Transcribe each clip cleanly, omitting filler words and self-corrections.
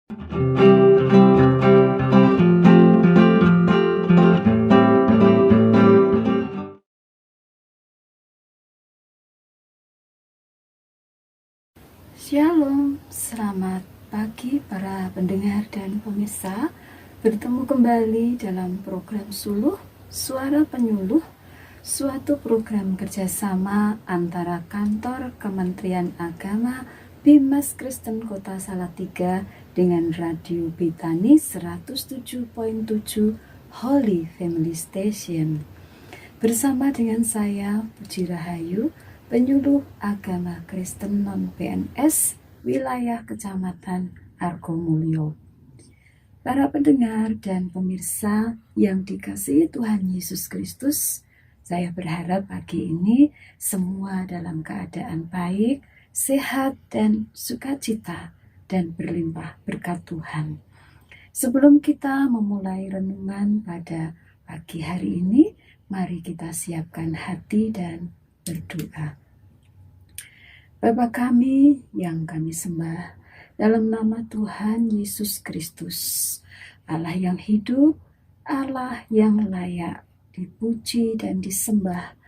Shalom, selamat pagi para pendengar dan pemirsa. Bertemu kembali dalam program Suluh, Suara Penyuluh, suatu program kerjasama antara Kantor Kementerian Agama Bimas Kristen Kota Salatiga dengan Radio Betani 107.7 Holy Family Station. Bersama dengan saya, Puji Rahayu, penyuluh agama Kristen non-PNS wilayah Kecamatan Argomulyo. Para pendengar dan pemirsa yang dikasihi Tuhan Yesus Kristus, saya berharap pagi ini semua dalam keadaan baik, sehat dan sukacita dan berlimpah berkat Tuhan. Sebelum kita memulai renungan pada pagi hari ini, mari kita siapkan hati dan berdoa. Bapa kami yang kami sembah, dalam nama Tuhan Yesus Kristus, Allah yang hidup, Allah yang layak dipuji dan disembah.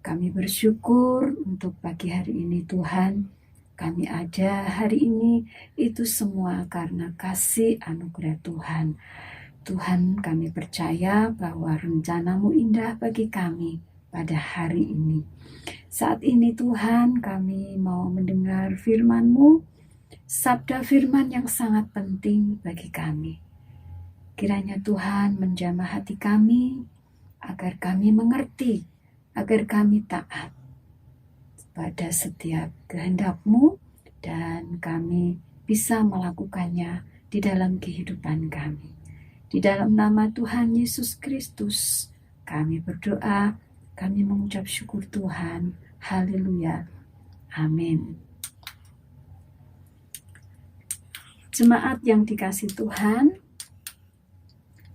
Kami bersyukur untuk pagi hari ini Tuhan. Kami ada hari ini, itu semua karena kasih anugerah Tuhan. Tuhan, kami percaya bahwa rencana-Mu indah bagi kami pada hari ini. Saat ini Tuhan, kami mau mendengar firman-Mu, sabda firman yang sangat penting bagi kami. Kiranya Tuhan menjamah hati kami, agar kami mengerti, agar kami taat pada setiap kehendak-Mu, dan kami bisa melakukannya di dalam kehidupan kami. Di dalam nama Tuhan Yesus Kristus, kami berdoa, kami mengucap syukur Tuhan. Haleluya. Amin. Jemaat yang dikasihi Tuhan,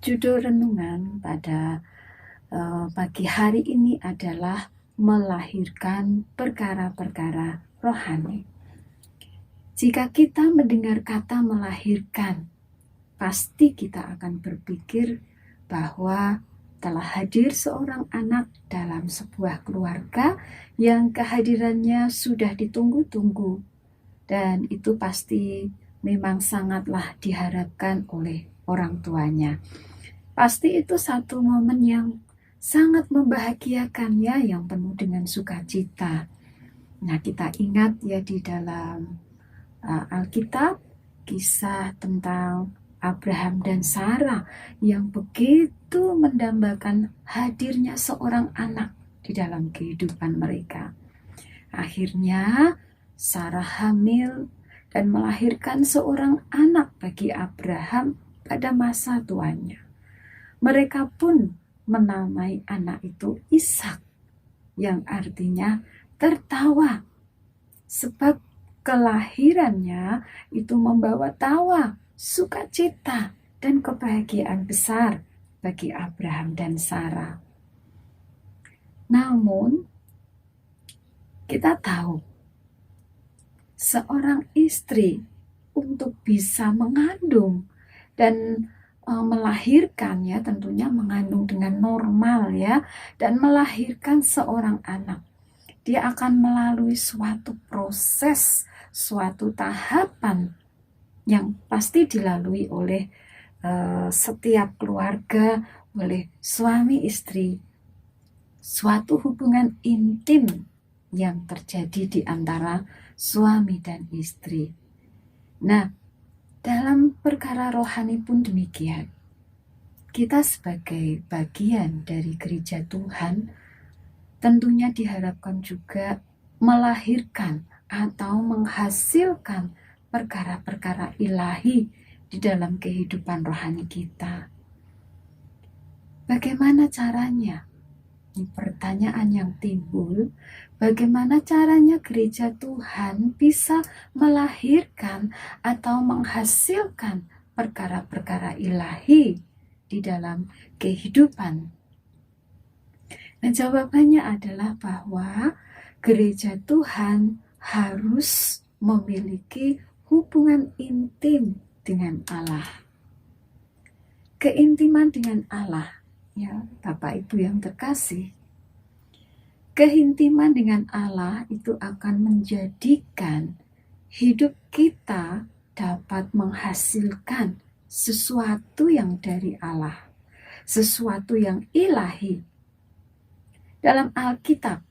judul renungan pada pagi hari ini adalah melahirkan perkara-perkara rohani. Jika kita mendengar kata melahirkan, pasti kita akan berpikir bahwa telah hadir seorang anak dalam sebuah keluarga yang kehadirannya sudah ditunggu-tunggu, dan itu pasti memang sangatlah diharapkan oleh orang tuanya. Pasti itu satu momen yang sangat membahagiakan ya, yang penuh dengan sukacita. Nah, kita ingat ya di dalam Alkitab kisah tentang Abraham dan Sarah yang begitu mendambakan hadirnya seorang anak di dalam kehidupan mereka. Akhirnya Sarah hamil dan melahirkan seorang anak bagi Abraham pada masa tuanya. Mereka pun menamai anak itu Ishak, yang artinya tertawa, sebab kelahirannya itu membawa tawa, sukacita, dan kebahagiaan besar bagi Abraham dan Sarah. Namun, kita tahu, seorang istri untuk bisa mengandung dan melahirkan ya, tentunya mengandung dengan normal ya, dan melahirkan seorang anak, dia akan melalui suatu proses, suatu tahapan yang pasti dilalui oleh setiap keluarga, oleh suami istri. Suatu hubungan intim yang terjadi di antara suami dan istri. Nah, dalam perkara rohani pun demikian. Kita sebagai bagian dari gereja Tuhan tentunya diharapkan juga melahirkan atau menghasilkan perkara-perkara ilahi di dalam kehidupan rohani kita. Bagaimana caranya? Ini pertanyaan yang timbul. Bagaimana caranya gereja Tuhan bisa melahirkan atau menghasilkan perkara-perkara ilahi di dalam kehidupan? Nah, jawabannya adalah bahwa gereja Tuhan harus memiliki hubungan intim dengan Allah. Keintiman dengan Allah, ya Bapak Ibu yang terkasih, keintiman dengan Allah itu akan menjadikan hidup kita dapat menghasilkan sesuatu yang dari Allah, sesuatu yang ilahi. Dalam Alkitab,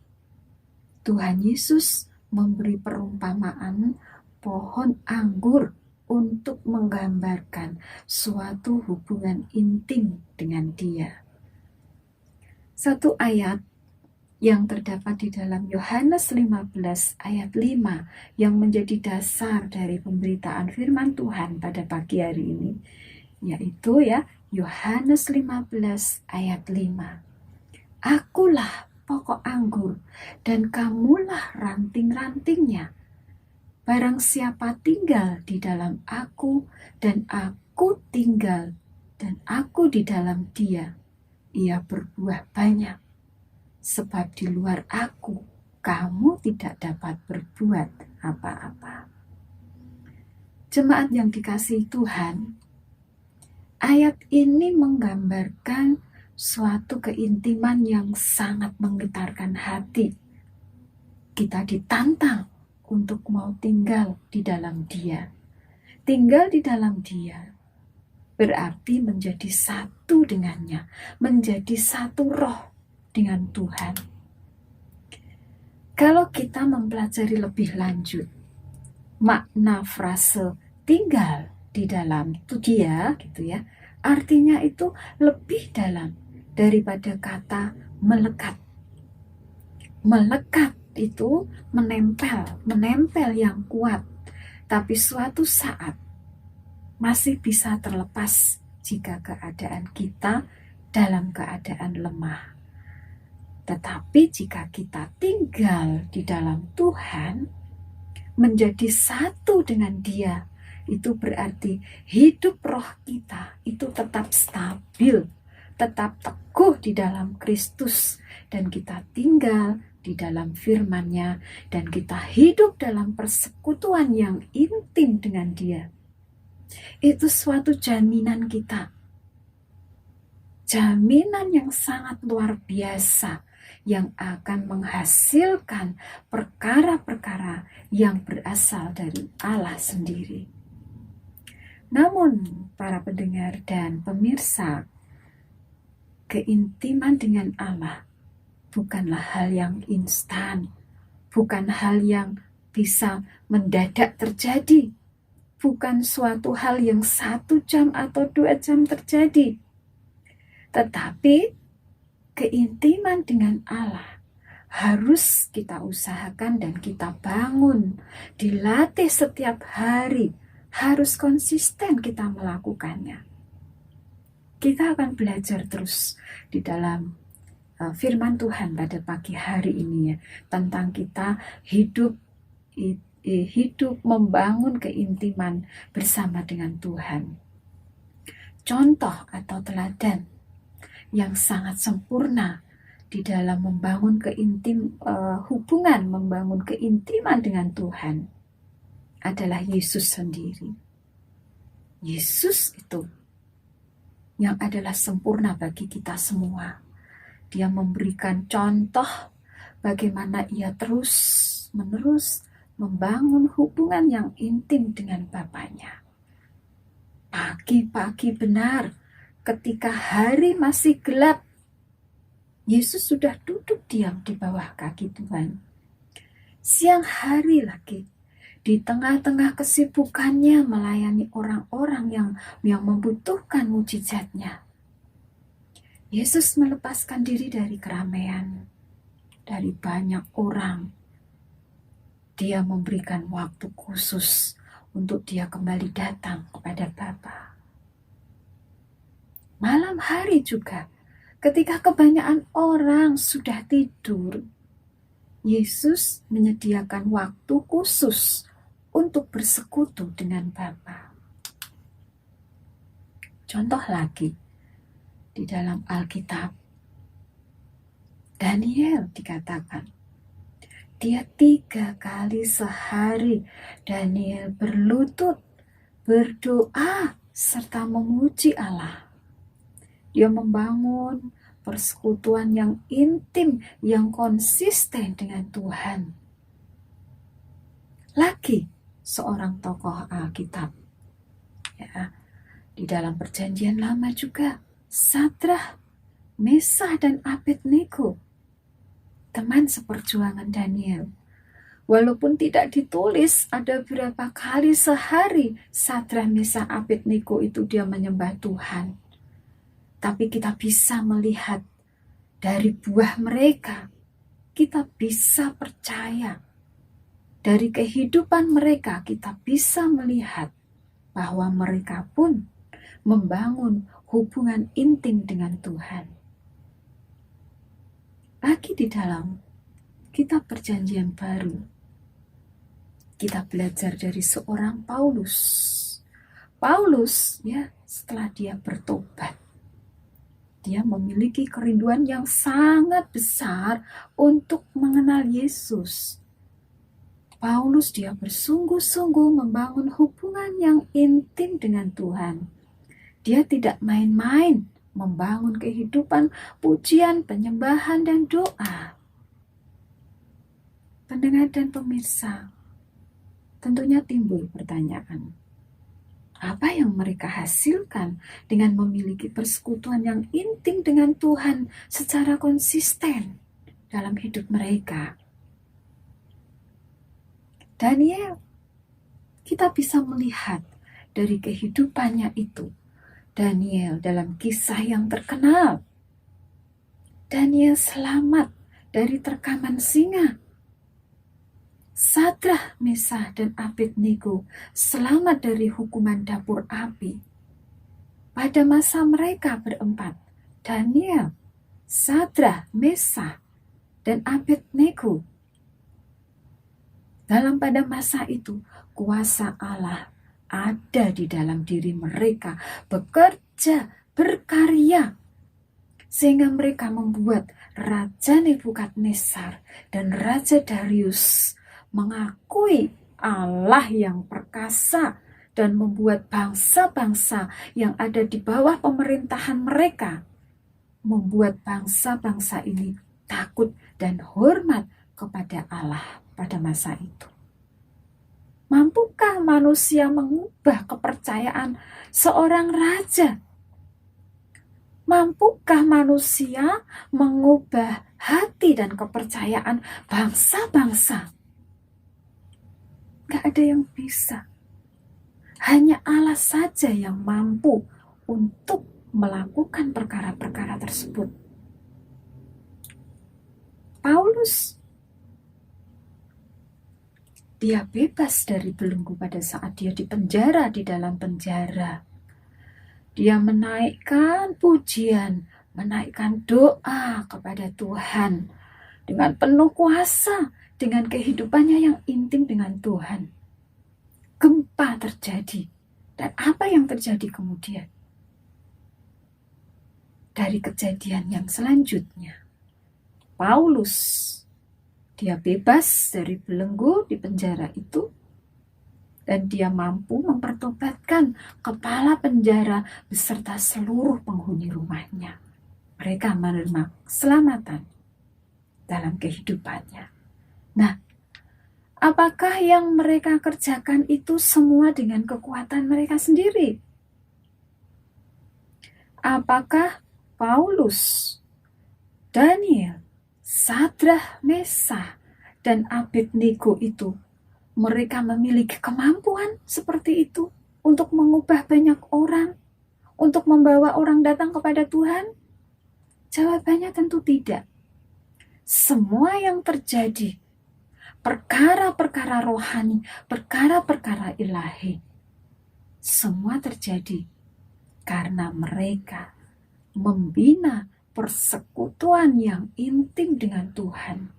Tuhan Yesus memberi perumpamaan pohon anggur untuk menggambarkan suatu hubungan intim dengan Dia. Satu ayat yang terdapat di dalam Yohanes 15 ayat 5 yang menjadi dasar dari pemberitaan firman Tuhan pada pagi hari ini, yaitu Yohanes 15 ayat 5. Akulah pokok anggur dan kamulah ranting-rantingnya. Barang siapa tinggal di dalam aku dan aku tinggal dan aku di dalam dia, ia berbuah banyak. Sebab di luar aku, kamu tidak dapat berbuat apa-apa. Jemaat yang dikasihi Tuhan, ayat ini menggambarkan suatu keintiman yang sangat menggetarkan hati. Kita ditantang untuk mau tinggal di dalam Dia. Tinggal di dalam Dia berarti menjadi satu dengannya, menjadi satu roh dengan Tuhan. Kalau kita mempelajari lebih lanjut makna frase tinggal di dalam Dia artinya itu lebih dalam daripada kata melekat. Melekat itu menempel yang kuat, tapi suatu saat masih bisa terlepas jika keadaan kita dalam keadaan lemah. Tetapi jika kita tinggal di dalam Tuhan, menjadi satu dengan Dia, itu berarti hidup roh kita itu tetap stabil, tetap teguh di dalam Kristus, dan kita tinggal di dalam firman-Nya, dan kita hidup dalam persekutuan yang intim dengan Dia. Itu suatu jaminan kita, jaminan yang sangat luar biasa, yang akan menghasilkan perkara-perkara yang berasal dari Allah sendiri. Namun, para pendengar dan pemirsa, keintiman dengan Allah bukanlah hal yang instan, bukan hal yang bisa mendadak terjadi, bukan suatu hal yang 1 jam atau 2 jam terjadi. Tetapi keintiman dengan Allah harus kita usahakan dan kita bangun, dilatih setiap hari, harus konsisten kita melakukannya. Kita akan belajar terus di dalam firman Tuhan pada pagi hari ini tentang kita hidup membangun keintiman bersama dengan Tuhan. Contoh atau teladan yang sangat sempurna di dalam membangun hubungan, membangun keintiman dengan Tuhan adalah Yesus sendiri. Yesus itu yang adalah sempurna bagi kita semua. Dia memberikan contoh bagaimana Ia terus-menerus membangun hubungan yang intim dengan Bapaknya. Pagi-pagi benar, ketika hari masih gelap, Yesus sudah duduk diam di bawah kaki Tuhan. Siang hari lagi, di tengah-tengah kesibukannya melayani orang-orang yang membutuhkan mujizatnya, Yesus melepaskan diri dari keramaian, dari banyak orang. Dia memberikan waktu khusus untuk dia kembali datang kepada Bapa. Malam hari juga, ketika kebanyakan orang sudah tidur, Yesus menyediakan waktu khusus untuk bersekutu dengan Bapa. Contoh lagi, di dalam Alkitab, Daniel dikatakan, dia 3 kali sehari Daniel berlutut berdoa serta memuji Allah. Dia membangun persekutuan yang intim, yang konsisten dengan Tuhan. Lagi seorang tokoh Alkitab, ya, di dalam Perjanjian Lama juga, Sadrah, Mesah, dan Abednego, teman seperjuangan Daniel. Walaupun tidak ditulis ada berapa kali sehari Sadrah, Mesah, Abednego itu dia menyembah Tuhan, tapi kita bisa melihat dari buah mereka, kita bisa percaya. Dari kehidupan mereka kita bisa melihat bahwa mereka pun membangun hubungan intim dengan Tuhan. Lagi di dalam kitab Perjanjian Baru, kita belajar dari seorang Paulus. Paulus, ya, setelah dia bertobat, dia memiliki kerinduan yang sangat besar untuk mengenal Yesus. Paulus dia bersungguh-sungguh membangun hubungan yang intim dengan Tuhan. Dia tidak main-main membangun kehidupan pujian, penyembahan, dan doa. Pendengar dan pemirsa, tentunya timbul pertanyaan, apa yang mereka hasilkan dengan memiliki persekutuan yang intim dengan Tuhan secara konsisten dalam hidup mereka? Daniel, kita bisa melihat dari kehidupannya itu. Daniel dalam kisah yang terkenal. Daniel selamat dari terkaman singa. Sadrah, Mesah, dan Abednego selamat dari hukuman dapur api. Pada masa mereka berempat, Daniel, Sadrah, Mesah, dan Abednego, pada masa itu, kuasa Allah ada di dalam diri mereka, bekerja, berkarya, sehingga mereka membuat Raja Nebukadnezar dan Raja Darius mengakui Allah yang perkasa dan membuat bangsa-bangsa yang ada di bawah pemerintahan mereka, membuat bangsa-bangsa ini takut dan hormat kepada Allah pada masa itu. Mampukah manusia mengubah kepercayaan seorang raja? Mampukah manusia mengubah hati dan kepercayaan bangsa-bangsa? Gak ada yang bisa. Hanya Allah saja yang mampu untuk melakukan perkara-perkara tersebut. Paulus, dia bebas dari belenggu pada saat dia dipenjara di dalam penjara. Dia menaikkan pujian, menaikkan doa kepada Tuhan dengan penuh kuasa, dengan kehidupannya yang intim dengan Tuhan. Gempa terjadi. Dan apa yang terjadi kemudian? Dari kejadian yang selanjutnya, Paulus, dia bebas dari belenggu di penjara itu, dan dia mampu mempertobatkan kepala penjara beserta seluruh penghuni rumahnya. Mereka menerima keselamatan dalam kehidupannya. Nah, apakah yang mereka kerjakan itu semua dengan kekuatan mereka sendiri? Apakah Paulus, Daniel, Sadrah, Mesah, dan Abednego itu mereka memiliki kemampuan seperti itu untuk mengubah banyak orang, untuk membawa orang datang kepada Tuhan? Jawabannya tentu tidak. Semua yang terjadi, perkara-perkara rohani, perkara-perkara ilahi, semua terjadi karena mereka membina persekutuan yang intim dengan Tuhan.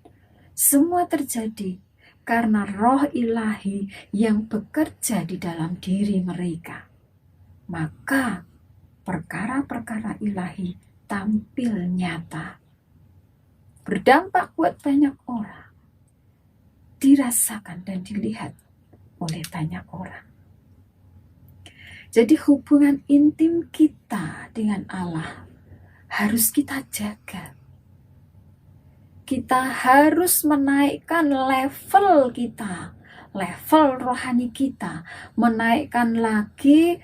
Semua terjadi karena roh ilahi yang bekerja di dalam diri mereka. Maka perkara-perkara ilahi tampil nyata, berdampak buat banyak orang, dirasakan dan dilihat oleh banyak orang. Jadi hubungan intim kita dengan Allah harus kita jaga. Kita harus menaikkan level kita, level rohani kita, menaikkan lagi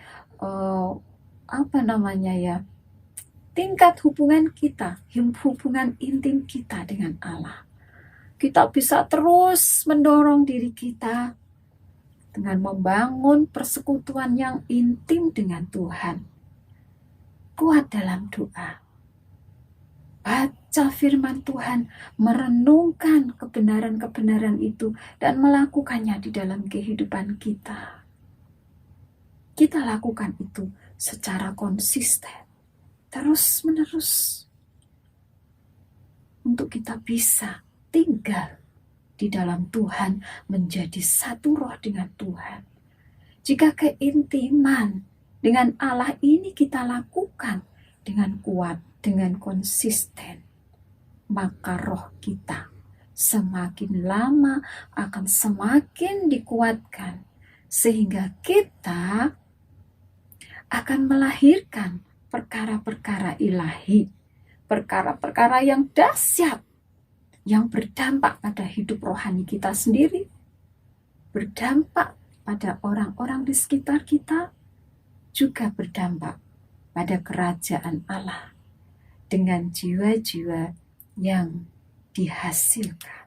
tingkat hubungan kita, hubungan intim kita dengan Allah. Kita bisa terus mendorong diri kita dengan membangun persekutuan yang intim dengan Tuhan. Kuat dalam doa, baca firman Tuhan, merenungkan kebenaran-kebenaran itu dan melakukannya di dalam kehidupan kita. Kita lakukan itu secara konsisten, terus-menerus, untuk kita bisa tinggal di dalam Tuhan, menjadi satu roh dengan Tuhan. Jika keintiman dengan Allah ini kita lakukan dengan kuat, dengan konsisten, maka roh kita semakin lama akan semakin dikuatkan, sehingga kita akan melahirkan perkara-perkara ilahi, perkara-perkara yang dahsyat, yang berdampak pada hidup rohani kita sendiri, berdampak pada orang-orang di sekitar kita, juga berdampak pada kerajaan Allah dengan jiwa-jiwa yang dihasilkan.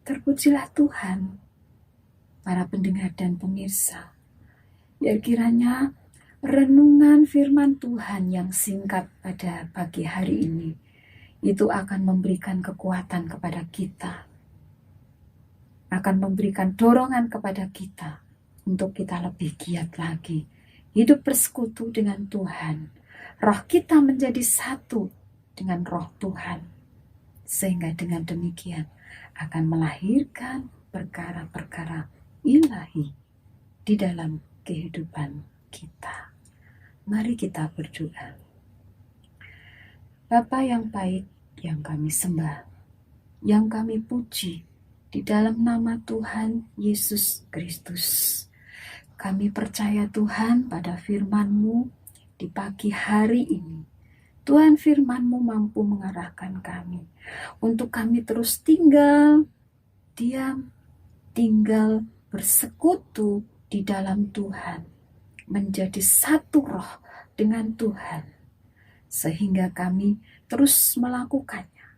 Terpujilah Tuhan, para pendengar dan pemirsa. Ya, kiranya renungan firman Tuhan yang singkat pada pagi hari ini itu akan memberikan kekuatan kepada kita, akan memberikan dorongan kepada kita untuk kita lebih giat lagi hidup bersekutu dengan Tuhan. Roh kita menjadi satu dengan roh Tuhan, sehingga dengan demikian akan melahirkan perkara-perkara ilahi di dalam kehidupan kita. Mari kita berdoa. Bapa yang baik, yang kami sembah, yang kami puji di dalam nama Tuhan Yesus Kristus. Kami percaya Tuhan pada firman-Mu di pagi hari ini. Tuhan, firman-Mu mampu mengarahkan kami untuk kami terus tinggal diam, tinggal bersekutu di dalam Tuhan, menjadi satu roh dengan Tuhan, sehingga kami terus melakukannya,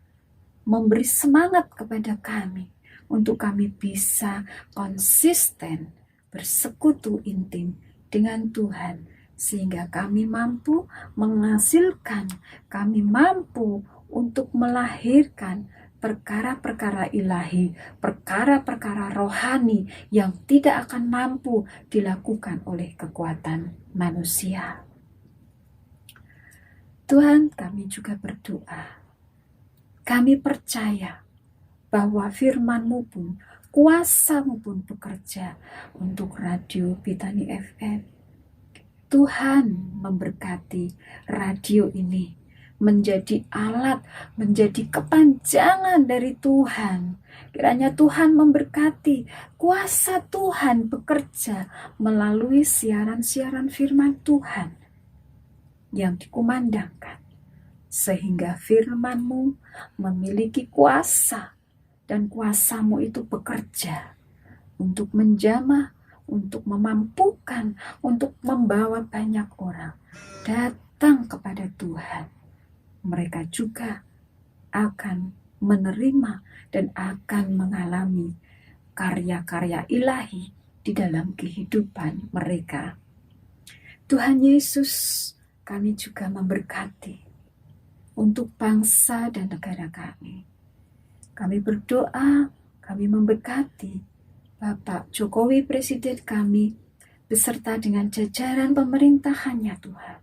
memberi semangat kepada kami untuk kami bisa konsisten bersekutu intim dengan Tuhan, sehingga kami mampu menghasilkan, kami mampu untuk melahirkan perkara-perkara ilahi, perkara-perkara rohani yang tidak akan mampu dilakukan oleh kekuatan manusia. Tuhan, kami juga berdoa. Kami percaya bahwa firman-Mu pun, kuasa-Mu pun bekerja untuk Radio Bethany FM. Tuhan memberkati radio ini menjadi alat, menjadi kepanjangan dari Tuhan. Kiranya Tuhan memberkati, kuasa Tuhan bekerja melalui siaran-siaran firman Tuhan yang dikumandangkan, sehingga firman-Mu memiliki kuasa, dan kuasa-Mu itu bekerja untuk menjamah, untuk memampukan, untuk membawa banyak orang datang kepada Tuhan. Mereka juga akan menerima dan akan mengalami karya-karya ilahi di dalam kehidupan mereka. Tuhan Yesus, kami juga memberkati untuk bangsa dan negara kami. Kami berdoa, kami memberkati Bapak Jokowi, Presiden kami, beserta dengan jajaran pemerintahannya Tuhan.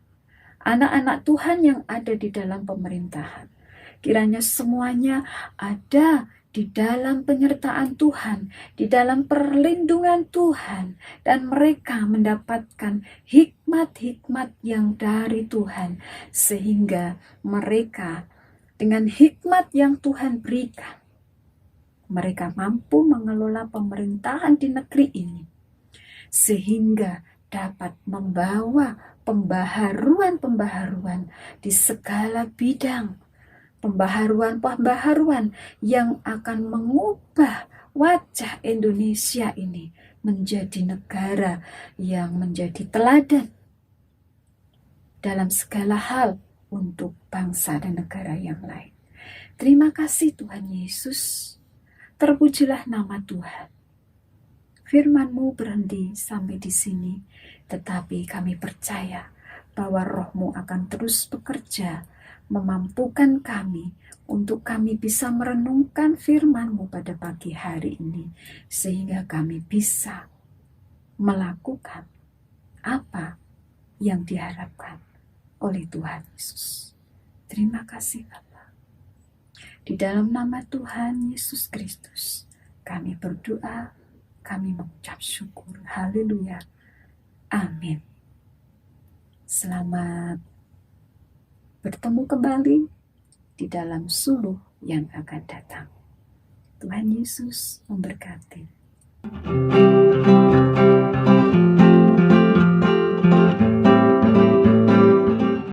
Anak-anak Tuhan yang ada di dalam pemerintahan, kiranya semuanya ada di dalam penyertaan Tuhan, di dalam perlindungan Tuhan, dan mereka mendapatkan hikmat-hikmat yang dari Tuhan, sehingga mereka dengan hikmat yang Tuhan berikan, mereka mampu mengelola pemerintahan di negeri ini sehingga dapat membawa pembaharuan-pembaharuan di segala bidang, pembaharuan-pembaharuan yang akan mengubah wajah Indonesia ini menjadi negara yang menjadi teladan dalam segala hal untuk bangsa dan negara yang lain. Terima kasih Tuhan Yesus. Terpujilah nama Tuhan. Firman-Mu berhenti sampai di sini, tetapi kami percaya bahwa Roh-Mu akan terus bekerja, memampukan kami untuk kami bisa merenungkan firman-Mu pada pagi hari ini, sehingga kami bisa melakukan apa yang diharapkan oleh Tuhan Yesus. Terima kasih Bapa. Di dalam nama Tuhan Yesus Kristus, kami berdoa, kami mengucap syukur. Haleluya. Amin. Selamat bertemu kembali di dalam suluh yang akan datang. Tuhan Yesus memberkati.